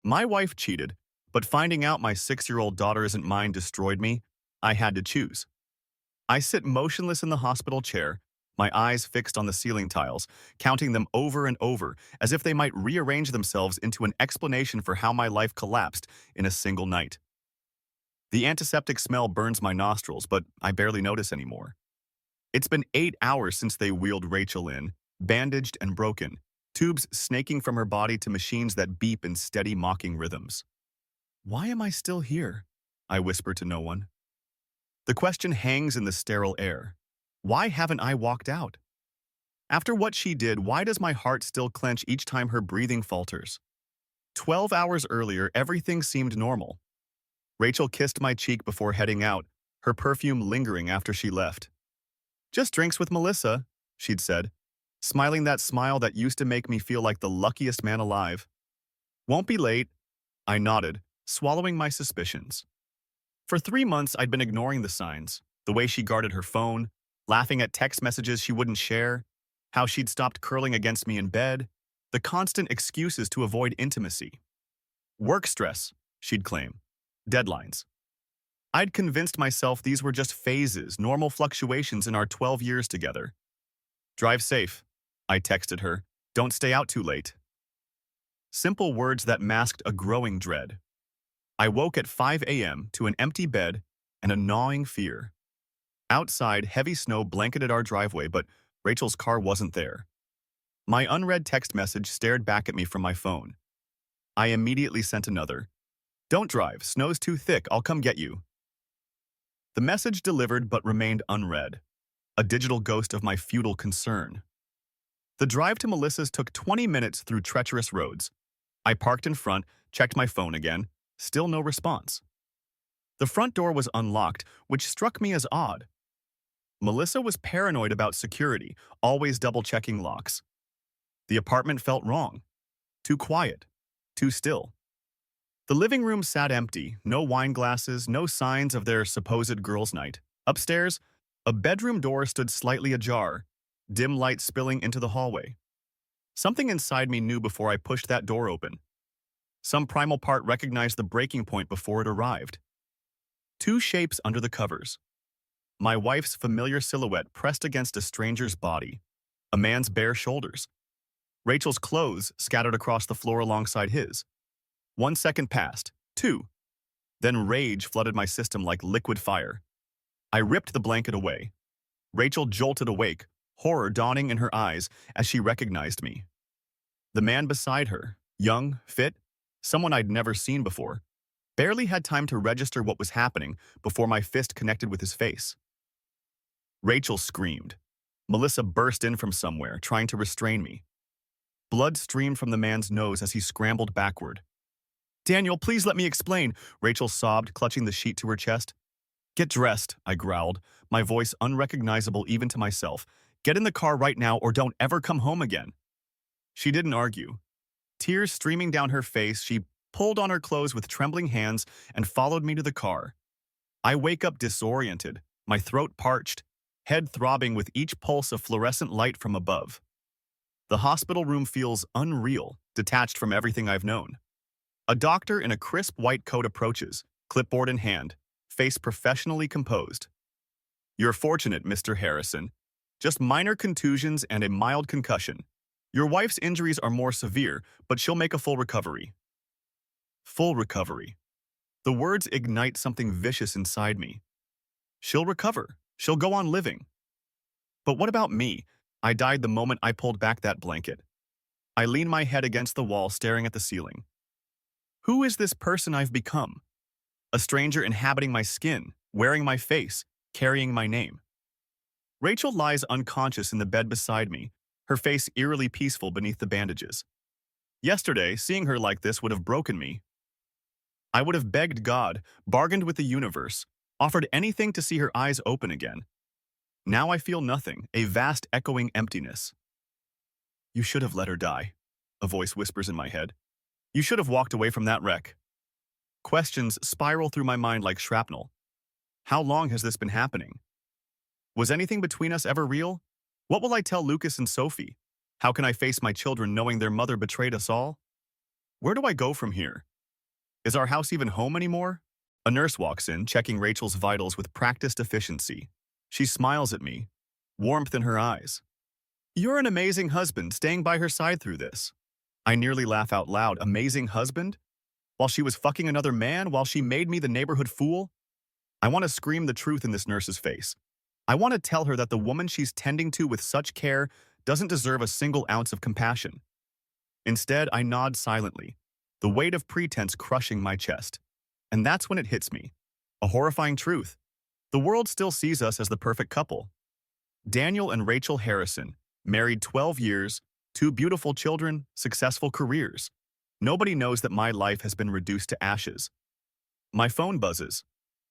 My wife cheated, but finding out my 6-year-old daughter isn't mine destroyed me. I had to choose. I sit motionless in the hospital chair, my eyes fixed on the ceiling tiles, counting them over and over as if they might rearrange themselves into an explanation for how my life collapsed in a single night. The antiseptic smell burns my nostrils, but I barely notice anymore. It's been 8 hours since they wheeled Rachel in, bandaged and broken, tubes snaking from her body to machines that beep in steady mocking rhythms. Why am I still here? I whisper to no one. The question hangs in the sterile air. Why haven't I walked out? After what she did, why does my heart still clench each time her breathing falters? 12 hours earlier, everything seemed normal. Rachel kissed my cheek before heading out, her perfume lingering after she left. "Just drinks with Melissa," she'd said, smiling that smile that used to make me feel like the luckiest man alive. "Won't be late," I nodded, swallowing my suspicions. For 3 months, I'd been ignoring the signs, the way she guarded her phone, laughing at text messages she wouldn't share, how she'd stopped curling against me in bed, the constant excuses to avoid intimacy. Work stress, she'd claim. Deadlines. I'd convinced myself these were just phases, normal fluctuations in our 12 years together. "Drive safe," I texted her. "Don't stay out too late." Simple words that masked a growing dread. I woke at 5 a.m. to an empty bed and a gnawing fear. Outside, heavy snow blanketed our driveway, but Rachel's car wasn't there. My unread text message stared back at me from my phone. I immediately sent another. "Don't drive, snow's too thick, I'll come get you." The message delivered but remained unread, a digital ghost of my futile concern. The drive to Melissa's took 20 minutes through treacherous roads. I parked in front, checked my phone again, still no response. The front door was unlocked, which struck me as odd. Melissa was paranoid about security, always double-checking locks. The apartment felt wrong. Too quiet. Too still. The living room sat empty, no wine glasses, no signs of their supposed girls' night. Upstairs, a bedroom door stood slightly ajar, dim light spilling into the hallway. Something inside me knew before I pushed that door open. Some primal part recognized the breaking point before it arrived. Two shapes under the covers. My wife's familiar silhouette pressed against a stranger's body. A man's bare shoulders. Rachel's clothes scattered across the floor alongside his. 1 second passed. 2. Then rage flooded my system like liquid fire. I ripped the blanket away. Rachel jolted awake, horror dawning in her eyes as she recognized me. The man beside her, young, fit, someone I'd never seen before, barely had time to register what was happening before my fist connected with his face. Rachel screamed. Melissa burst in from somewhere, trying to restrain me. Blood streamed from the man's nose as he scrambled backward. "Daniel, please let me explain," Rachel sobbed, clutching the sheet to her chest. "Get dressed," I growled, my voice unrecognizable even to myself. "Get in the car right now or don't ever come home again." She didn't argue. Tears streaming down her face, she pulled on her clothes with trembling hands and followed me to the car. I wake up disoriented, my throat parched, head throbbing with each pulse of fluorescent light from above. The hospital room feels unreal, detached from everything I've known. A doctor in a crisp white coat approaches, clipboard in hand, face professionally composed. "You're fortunate, Mr. Harrison. Just minor contusions and a mild concussion. Your wife's injuries are more severe, but she'll make a full recovery." Full recovery. The words ignite something vicious inside me. She'll recover. She'll go on living. But what about me? I died the moment I pulled back that blanket. I leaned my head against the wall, staring at the ceiling. Who is this person I've become? A stranger inhabiting my skin, wearing my face, carrying my name. Rachel lies unconscious in the bed beside me, her face eerily peaceful beneath the bandages. Yesterday, seeing her like this would have broken me. I would have begged God, bargained with the universe, offered anything to see her eyes open again. Now I feel nothing, a vast echoing emptiness. "You should have let her die," a voice whispers in my head. "You should have walked away from that wreck." Questions spiral through my mind like shrapnel. How long has this been happening? Was anything between us ever real? What will I tell Lucas and Sophie? How can I face my children knowing their mother betrayed us all? Where do I go from here? Is our house even home anymore? A nurse walks in, checking Rachel's vitals with practiced efficiency. She smiles at me, warmth in her eyes. You're an amazing husband, staying by her side through this. I nearly laugh out loud. Amazing husband? While she was fucking another man, while she made me the neighborhood fool? I want to scream the truth in this nurse's face. I want to tell her that the woman she's tending to with such care doesn't deserve a single ounce of compassion. Instead, I nod silently, the weight of pretense crushing my chest. And that's when it hits me. A horrifying truth. The world still sees us as the perfect couple. Daniel and Rachel Harrison, married 12 years, 2 beautiful children, successful careers. Nobody knows that my life has been reduced to ashes. My phone buzzes.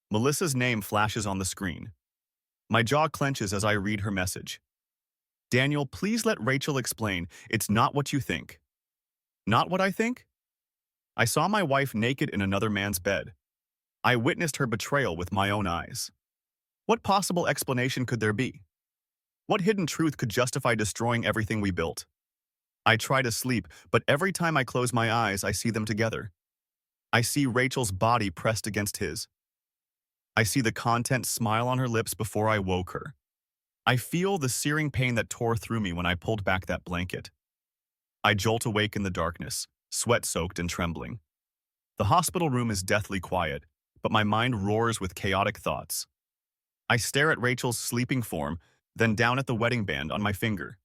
Melissa's name flashes on the screen. My jaw clenches as I read her message. Daniel, please let Rachel explain. It's not what you think. Not what I think? I saw my wife naked in another man's bed. I witnessed her betrayal with my own eyes. What possible explanation could there be? What hidden truth could justify destroying everything we built? I try to sleep, but every time I close my eyes, I see them together. I see Rachel's body pressed against his. I see the content smile on her lips before I woke her. I feel the searing pain that tore through me when I pulled back that blanket. I jolt awake in the darkness, sweat-soaked and trembling. The hospital room is deathly quiet, but my mind roars with chaotic thoughts. I stare at Rachel's sleeping form, then down at the wedding band on my finger.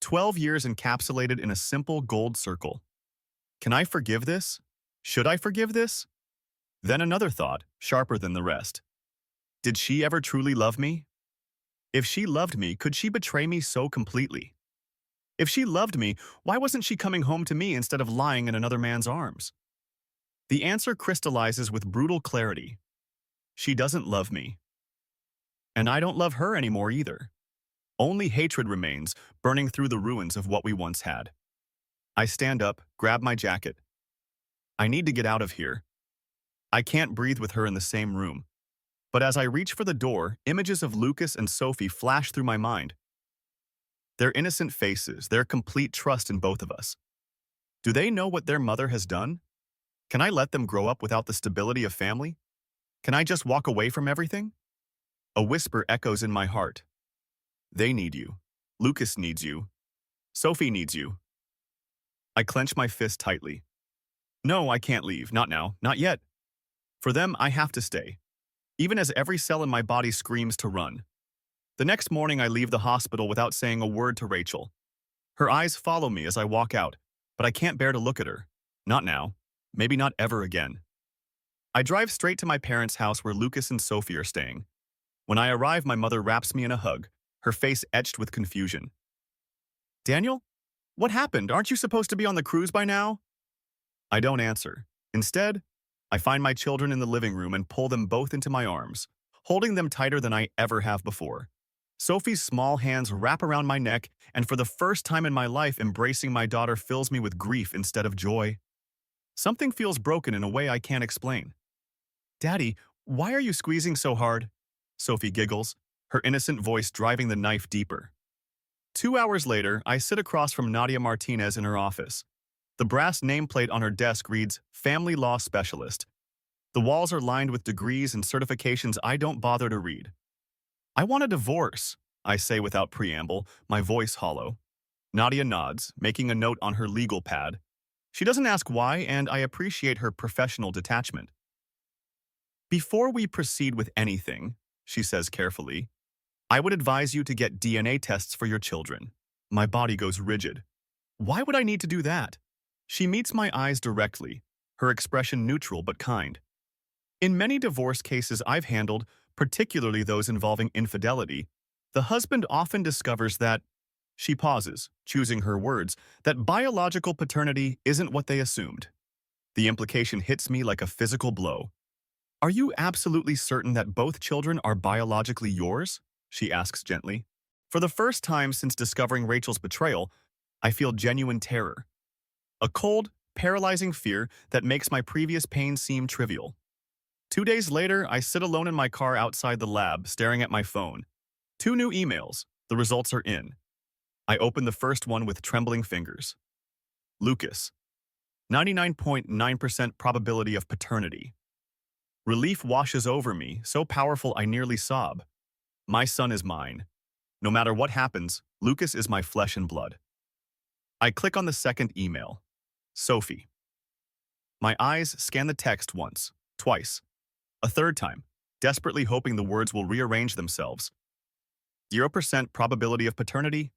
12 years encapsulated in a simple gold circle. Can I forgive this? Should I forgive this? Then another thought, sharper than the rest. Did she ever truly love me? If she loved me, could she betray me so completely? If she loved me, why wasn't she coming home to me instead of lying in another man's arms? The answer crystallizes with brutal clarity. She doesn't love me. And I don't love her anymore either. Only hatred remains, burning through the ruins of what we once had. I stand up, grab my jacket. I need to get out of here. I can't breathe with her in the same room. But as I reach for the door, images of Lucas and Sophie flash through my mind. Their innocent faces, their complete trust in both of us. Do they know what their mother has done? Can I let them grow up without the stability of family? Can I just walk away from everything? A whisper echoes in my heart. They need you. Lucas needs you. Sophie needs you. I clench my fist tightly. No, I can't leave. Not now. Not yet. For them, I have to stay. Even as every cell in my body screams to run. The next morning, I leave the hospital without saying a word to Rachel. Her eyes follow me as I walk out, but I can't bear to look at her. Not now. Maybe not ever again. I drive straight to my parents' house where Lucas and Sophie are staying. When I arrive, my mother wraps me in a hug, her face etched with confusion. Daniel? What happened? Aren't you supposed to be on the cruise by now? I don't answer. Instead, I find my children in the living room and pull them both into my arms, holding them tighter than I ever have before. Sophie's small hands wrap around my neck, and for the first time in my life, embracing my daughter fills me with grief instead of joy. Something feels broken in a way I can't explain. Daddy, why are you squeezing so hard? Sophie giggles, her innocent voice driving the knife deeper. 2 hours later, I sit across from Nadia Martinez in her office. The brass nameplate on her desk reads, Family Law Specialist. The walls are lined with degrees and certifications I don't bother to read. I want a divorce, I say without preamble, my voice hollow. Nadia nods, making a note on her legal pad. She doesn't ask why, and I appreciate her professional detachment. Before we proceed with anything, she says carefully, I would advise you to get DNA tests for your children. My body goes rigid. Why would I need to do that? She meets my eyes directly, her expression neutral but kind. In many divorce cases I've handled, particularly those involving infidelity, the husband often discovers that, she pauses, choosing her words, that biological paternity isn't what they assumed. The implication hits me like a physical blow. Are you absolutely certain that both children are biologically yours? She asks gently. For the first time since discovering Rachel's betrayal, I feel genuine terror. A cold, paralyzing fear that makes my previous pain seem trivial. 2 days later, I sit alone in my car outside the lab, staring at my phone. 2 new emails. The results are in. I open the first one with trembling fingers. Lucas. 99.9% probability of paternity. Relief washes over me, so powerful I nearly sob. My son is mine. No matter what happens, Lucas is my flesh and blood. I click on the second email. Sophie. My eyes scan the text once, twice, a third time, desperately hoping the words will rearrange themselves. 0% probability of paternity.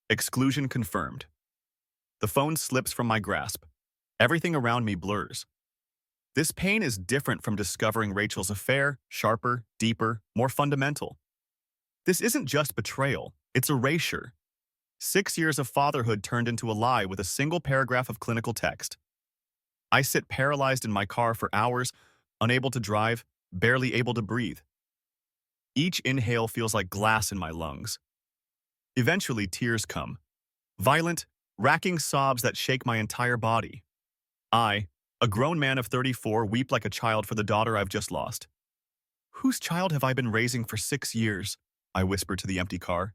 Exclusion confirmed. The phone slips from my grasp. Everything around me blurs. This pain is different from discovering Rachel's affair, sharper, deeper, more fundamental. This isn't just betrayal, it's erasure. 6 years of fatherhood turned into a lie with a single paragraph of clinical text. I sit paralyzed in my car for hours, unable to drive, barely able to breathe. Each inhale feels like glass in my lungs. Eventually, tears come. Violent, racking sobs that shake my entire body. I, a grown man of 34, weep like a child for the daughter I've just lost. Whose child have I been raising for 6 years? I whisper to the empty car.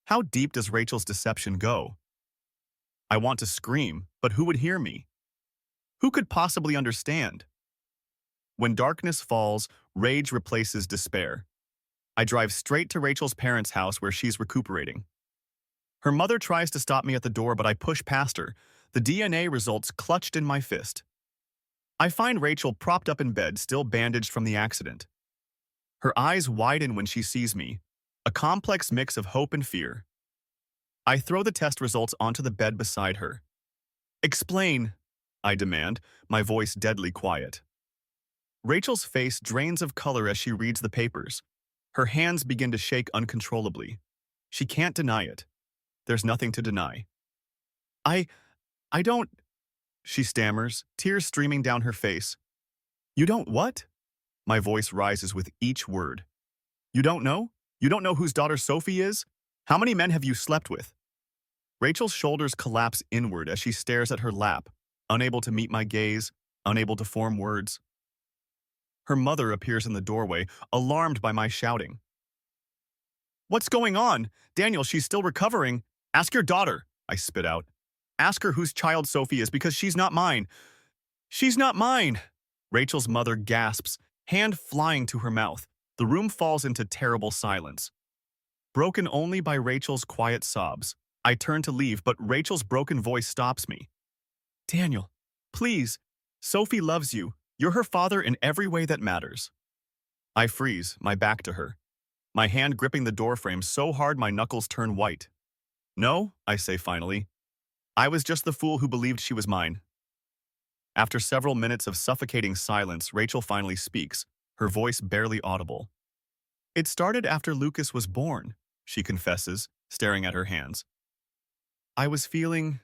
How deep does Rachel's deception go? I want to scream, but who would hear me? Who could possibly understand? When darkness falls, rage replaces despair. I drive straight to Rachel's parents' house where she's recuperating. Her mother tries to stop me at the door, but I push past her, the DNA results clutched in my fist. I find Rachel propped up in bed, still bandaged from the accident. Her eyes widen when she sees me, a complex mix of hope and fear. I throw the test results onto the bed beside her. Explain, I demand, my voice deadly quiet. Rachel's face drains of color as she reads the papers. Her hands begin to shake uncontrollably. She can't deny it. There's nothing to deny. I don't, she stammers, tears streaming down her face. You don't what? My voice rises with each word. You don't know? You don't know whose daughter Sophie is? How many men have you slept with? Rachel's shoulders collapse inward as she stares at her lap, unable to meet my gaze, unable to form words. Her mother appears in the doorway, alarmed by my shouting. What's going on? Daniel, she's still recovering. Ask your daughter, I spit out. Ask her whose child Sophie is, because she's not mine. She's not mine! Rachel's mother gasps, hand flying to her mouth. The room falls into terrible silence. Broken only by Rachel's quiet sobs. I turn to leave, but Rachel's broken voice stops me. Daniel, please. Sophie loves you. You're her father in every way that matters. I freeze, my back to her. My hand gripping the doorframe so hard my knuckles turn white. No, I say finally. I was just the fool who believed she was mine. After several minutes of suffocating silence, Rachel finally speaks, her voice barely audible. It started after Lucas was born, she confesses, staring at her hands. I was feeling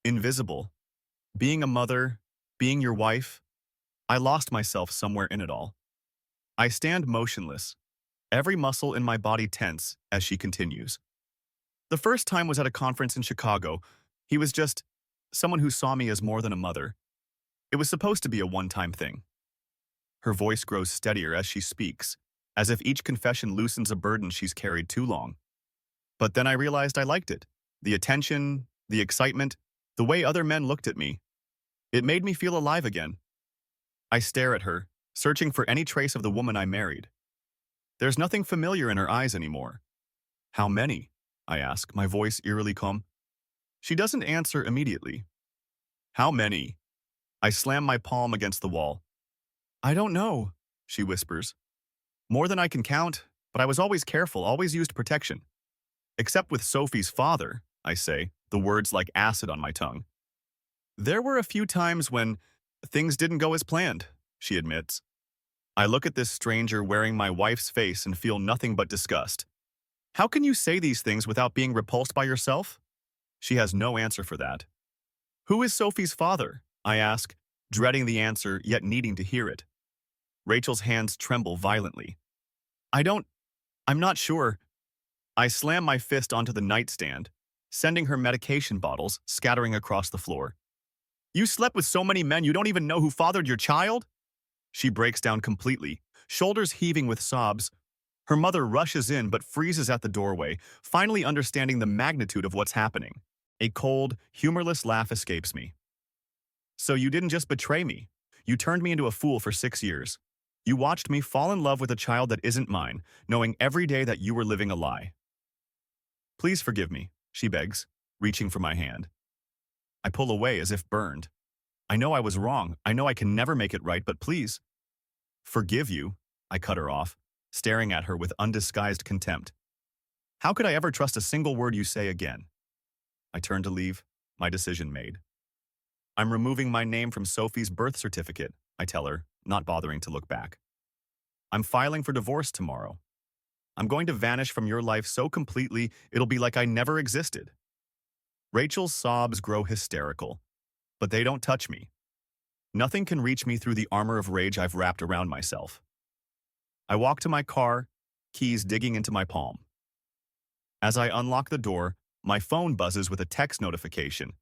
invisible. Being a mother, being your wife, I lost myself somewhere in it all. I stand motionless, every muscle in my body tense as she continues. The first time was at a conference in Chicago. He was just someone who saw me as more than a mother. It was supposed to be a one-time thing. Her voice grows steadier as she speaks, as if each confession loosens a burden she's carried too long. But then I realized I liked it. The attention, the excitement, the way other men looked at me. It made me feel alive again. I stare at her, searching for any trace of the woman I married. There's nothing familiar in her eyes anymore. How many? I ask, my voice eerily calm. She doesn't answer immediately. How many? I slam my palm against the wall. I don't know, she whispers. More than I can count, but I was always careful, always used protection. Except with Sophie's father, I say, the words like acid on my tongue. There were a few times when things didn't go as planned, she admits. I look at this stranger wearing my wife's face and feel nothing but disgust. How can you say these things without being repulsed by yourself? She has no answer for that. Who is Sophie's father? I ask, dreading the answer yet needing to hear it. Rachel's hands tremble violently. I'm not sure. I slam my fist onto the nightstand, sending her medication bottles scattering across the floor. You slept with so many men you don't even know who fathered your child? She breaks down completely, shoulders heaving with sobs. Her mother rushes in but freezes at the doorway, finally understanding the magnitude of what's happening. A cold, humorless laugh escapes me. So you didn't just betray me. You turned me into a fool for 6 years. You watched me fall in love with a child that isn't mine, knowing every day that you were living a lie. Please forgive me, she begs, reaching for my hand. I pull away as if burned. I know I was wrong. I know I can never make it right, but please. Forgive you, I cut her off, staring at her with undisguised contempt. How could I ever trust a single word you say again? I turn to leave, my decision made. I'm removing my name from Sophie's birth certificate, I tell her, not bothering to look back. I'm filing for divorce tomorrow. I'm going to vanish from your life so completely it'll be like I never existed. Rachel's sobs grow hysterical, but they don't touch me. Nothing can reach me through the armor of rage I've wrapped around myself. I walk to my car, keys digging into my palm. As I unlock the door, my phone buzzes with a text notification.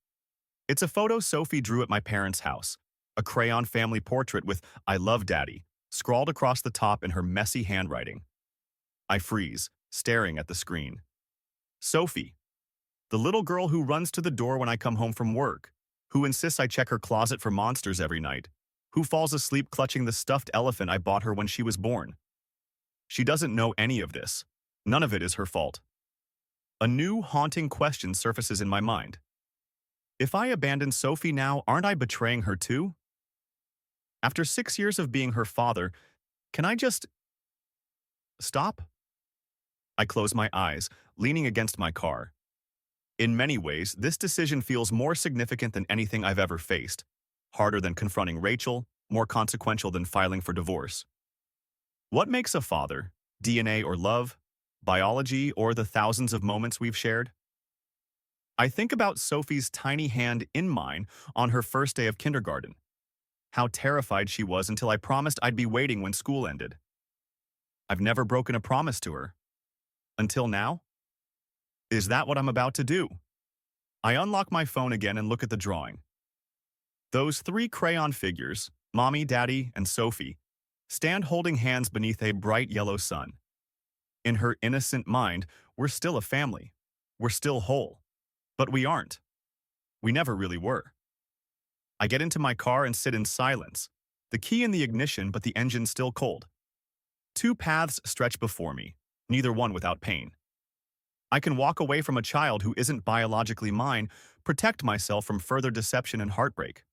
It's a photo Sophie drew at my parents' house, a crayon family portrait with "I love Daddy" scrawled across the top in her messy handwriting. I freeze, staring at the screen. Sophie, the little girl who runs to the door when I come home from work, who insists I check her closet for monsters every night, who falls asleep clutching the stuffed elephant I bought her when she was born. She doesn't know any of this. None of it is her fault. A new, haunting question surfaces in my mind. If I abandon Sophie now, aren't I betraying her too? After 6 years of being her father, can I just stop? I close my eyes, leaning against my car. In many ways, this decision feels more significant than anything I've ever faced, harder than confronting Rachel, more consequential than filing for divorce. What makes a father? DNA or love? Biology or the thousands of moments we've shared? I think about Sophie's tiny hand in mine on her first day of kindergarten. How terrified she was until I promised I'd be waiting when school ended. I've never broken a promise to her. Until now? Is that what I'm about to do? I unlock my phone again and look at the drawing. Those 3 crayon figures, Mommy, Daddy, and Sophie, stand holding hands beneath a bright yellow sun. In her innocent mind, we're still a family. We're still whole. But we aren't. We never really were. I get into my car and sit in silence, the key in the ignition but the engine still cold. 2 paths stretch before me, neither one without pain. I can walk away from a child who isn't biologically mine, protect myself from further deception and heartbreak.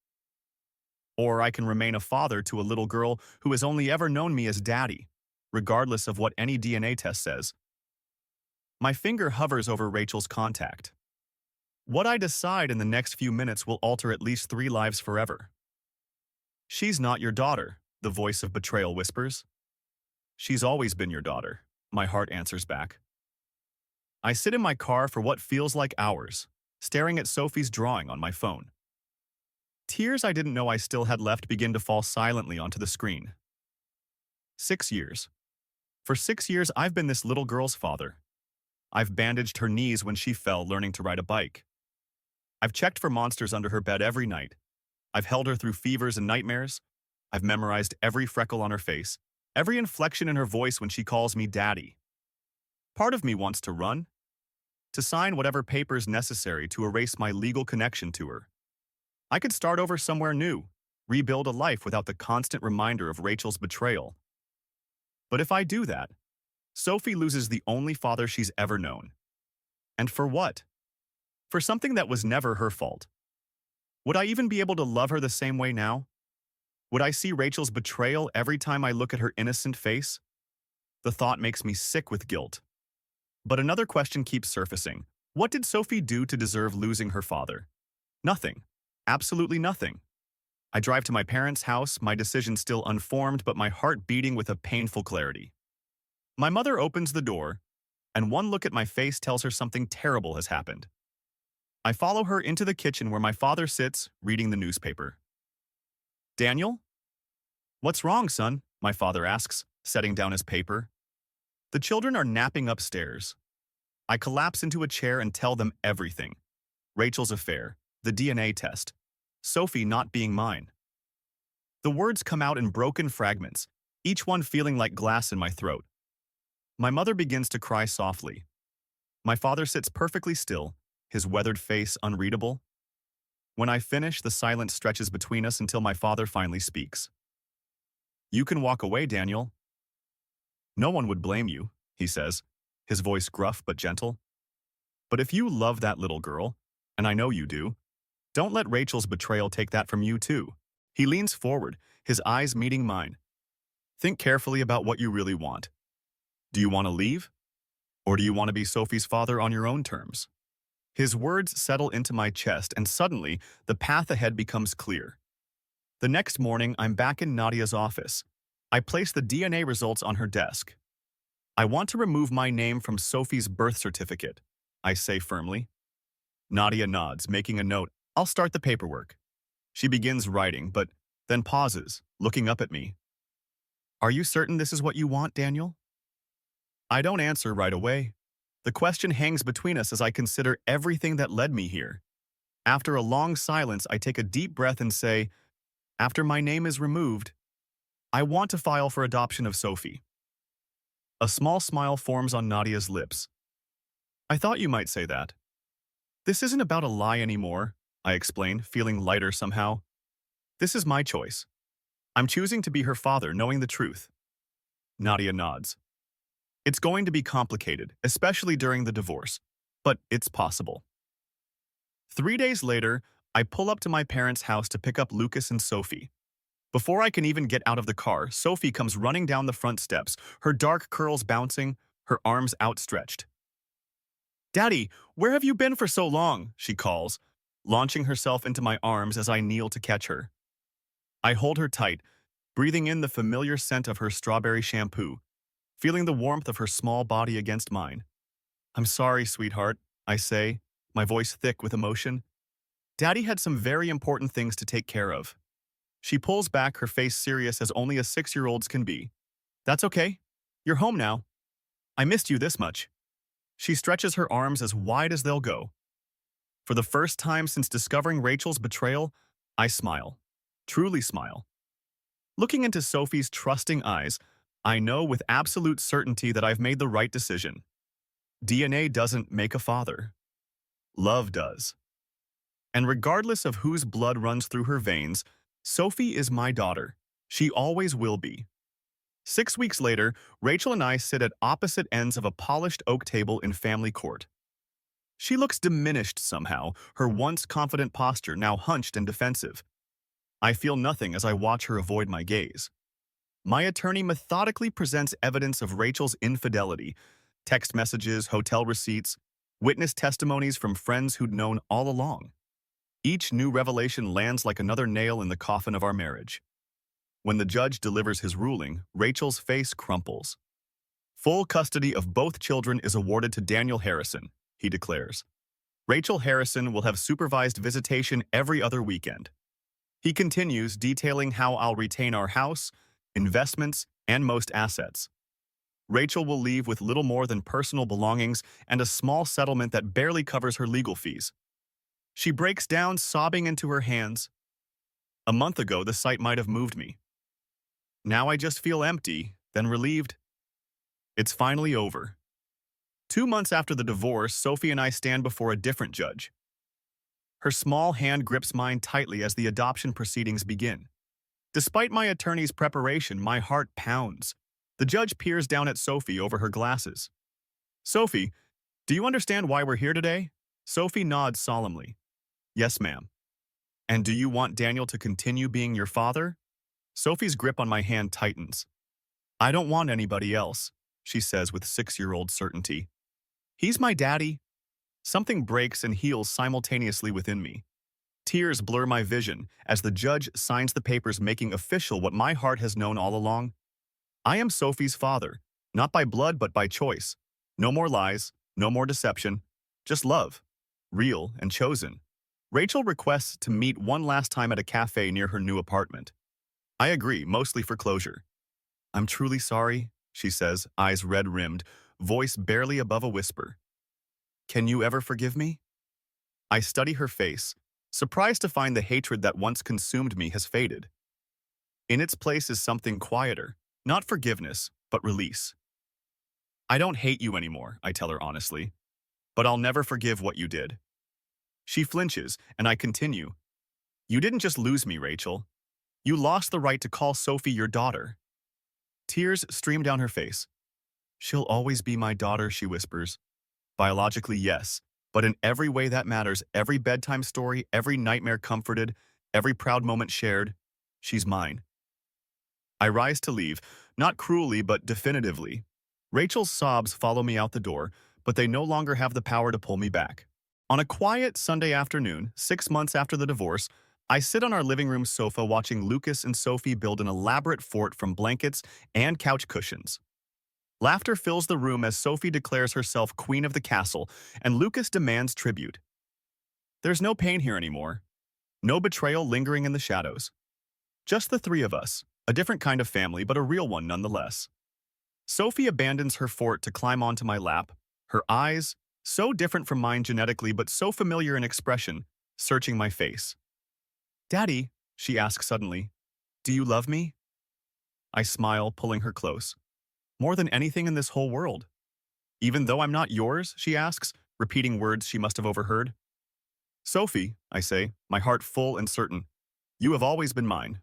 Or I can remain a father to a little girl who has only ever known me as Daddy, regardless of what any DNA test says. My finger hovers over Rachel's contact. What I decide in the next few minutes will alter at least 3 lives forever. She's not your daughter, the voice of betrayal whispers. She's always been your daughter, my heart answers back. I sit in my car for what feels like hours, staring at Sophie's drawing on my phone. Tears I didn't know I still had left begin to fall silently onto the screen. 6 years. For 6 years, I've been this little girl's father. I've bandaged her knees when she fell learning to ride a bike. I've checked for monsters under her bed every night. I've held her through fevers and nightmares. I've memorized every freckle on her face, every inflection in her voice when she calls me Daddy. Part of me wants to run, to sign whatever papers necessary to erase my legal connection to her. I could start over somewhere new, rebuild a life without the constant reminder of Rachel's betrayal. But if I do that, Sophie loses the only father she's ever known. And for what? For something that was never her fault. Would I even be able to love her the same way now? Would I see Rachel's betrayal every time I look at her innocent face? The thought makes me sick with guilt. But another question keeps surfacing. What did Sophie do to deserve losing her father? Nothing. Absolutely nothing. I drive to my parents' house, my decision still unformed, but my heart beating with a painful clarity. My mother opens the door, and one look at my face tells her something terrible has happened. I follow her into the kitchen where my father sits, reading the newspaper. Daniel? What's wrong, son? My father asks, setting down his paper. The children are napping upstairs. I collapse into a chair and tell them everything. Rachel's affair, the DNA test, Sophie not being mine. The words come out in broken fragments, each one feeling like glass in my throat. My mother begins to cry softly. My father sits perfectly still, his weathered face unreadable. When I finish, the silence stretches between us until my father finally speaks. You can walk away, Daniel. No one would blame you, he says, his voice gruff but gentle. But if you love that little girl, and I know you do, don't let Rachel's betrayal take that from you too. He leans forward, his eyes meeting mine. Think carefully about what you really want. Do you want to leave? Or do you want to be Sophie's father on your own terms? His words settle into my chest, and suddenly, the path ahead becomes clear. The next morning, I'm back in Nadia's office. I place the DNA results on her desk. I want to remove my name from Sophie's birth certificate, I say firmly. Nadia nods, making a note. I'll start the paperwork. She begins writing, but then pauses, looking up at me. Are you certain this is what you want, Daniel? I don't answer right away. The question hangs between us as I consider everything that led me here. After a long silence, I take a deep breath and say, after my name is removed, I want to file for adoption of Sophie. A small smile forms on Nadia's lips. I thought you might say that. This isn't about a lie anymore, I explain, feeling lighter somehow. This is my choice. I'm choosing to be her father, knowing the truth. Nadia nods. It's going to be complicated, especially during the divorce, but it's possible. 3 days later, I pull up to my parents' house to pick up Lucas and Sophie. Before I can even get out of the car, Sophie comes running down the front steps, her dark curls bouncing, her arms outstretched. Daddy, where have you been for so long? She calls, launching herself into my arms as I kneel to catch her. I hold her tight, breathing in the familiar scent of her strawberry shampoo, feeling the warmth of her small body against mine. I'm sorry, sweetheart, I say, my voice thick with emotion. Daddy had some very important things to take care of. She pulls back, her face serious as only a 6-year-old's can be. That's okay. You're home now. I missed you this much. She stretches her arms as wide as they'll go. For the first time since discovering Rachel's betrayal, I smile. Truly smile. Looking into Sophie's trusting eyes, I know with absolute certainty that I've made the right decision. DNA doesn't make a father. Love does. And regardless of whose blood runs through her veins, Sophie is my daughter. She always will be. 6 weeks later, Rachel and I sit at opposite ends of a polished oak table in family court. She looks diminished somehow, her once confident posture now hunched and defensive. I feel nothing as I watch her avoid my gaze. My attorney methodically presents evidence of Rachel's infidelity, text messages, hotel receipts, witness testimonies from friends who'd known all along. Each new revelation lands like another nail in the coffin of our marriage. When the judge delivers his ruling, Rachel's face crumples. Full custody of both children is awarded to Daniel Harrison, he declares. Rachel Harrison will have supervised visitation every other weekend. He continues, detailing how I'll retain our house, investments, and most assets. Rachel will leave with little more than personal belongings and a small settlement that barely covers her legal fees. She breaks down, sobbing into her hands. A month ago, the sight might have moved me. Now I just feel empty, then relieved. It's finally over. 2 months after the divorce, Sophie and I stand before a different judge. Her small hand grips mine tightly as the adoption proceedings begin. Despite my attorney's preparation, my heart pounds. The judge peers down at Sophie over her glasses. Sophie, do you understand why we're here today? Sophie nods solemnly. Yes, ma'am. And do you want Daniel to continue being your father? Sophie's grip on my hand tightens. I don't want anybody else, she says with 6-year-old certainty. He's my daddy. Something breaks and heals simultaneously within me. Tears blur my vision as the judge signs the papers, making official what my heart has known all along. I am Sophie's father, not by blood but by choice. No more lies, no more deception, just love, real and chosen. Rachel requests to meet one last time at a cafe near her new apartment. I agree, mostly for closure. I'm truly sorry, she says, eyes red-rimmed, voice barely above a whisper. Can you ever forgive me? I study her face, surprised to find the hatred that once consumed me has faded. In its place is something quieter, not forgiveness, but release. I don't hate you anymore, I tell her honestly, but I'll never forgive what you did. She flinches, and I continue. You didn't just lose me, Rachel. You lost the right to call Sophie your daughter. Tears stream down her face. She'll always be my daughter, she whispers. Biologically, yes, but in every way that matters, every bedtime story, every nightmare comforted, every proud moment shared, she's mine. I rise to leave, not cruelly but definitively. Rachel's sobs follow me out the door, but they no longer have the power to pull me back. On a quiet Sunday afternoon, 6 months after the divorce, I sit on our living room sofa watching Lucas and Sophie build an elaborate fort from blankets and couch cushions. Laughter fills the room as Sophie declares herself queen of the castle, and Lucas demands tribute. There's no pain here anymore. No betrayal lingering in the shadows. Just the three of us, a different kind of family, but a real one nonetheless. Sophie abandons her fort to climb onto my lap, her eyes, so different from mine genetically but so familiar in expression, searching my face. Daddy, she asks suddenly, do you love me? I smile, pulling her close. More than anything in this whole world. Even though I'm not yours, she asks, repeating words she must have overheard. Sophie, I say, my heart full and certain, you have always been mine.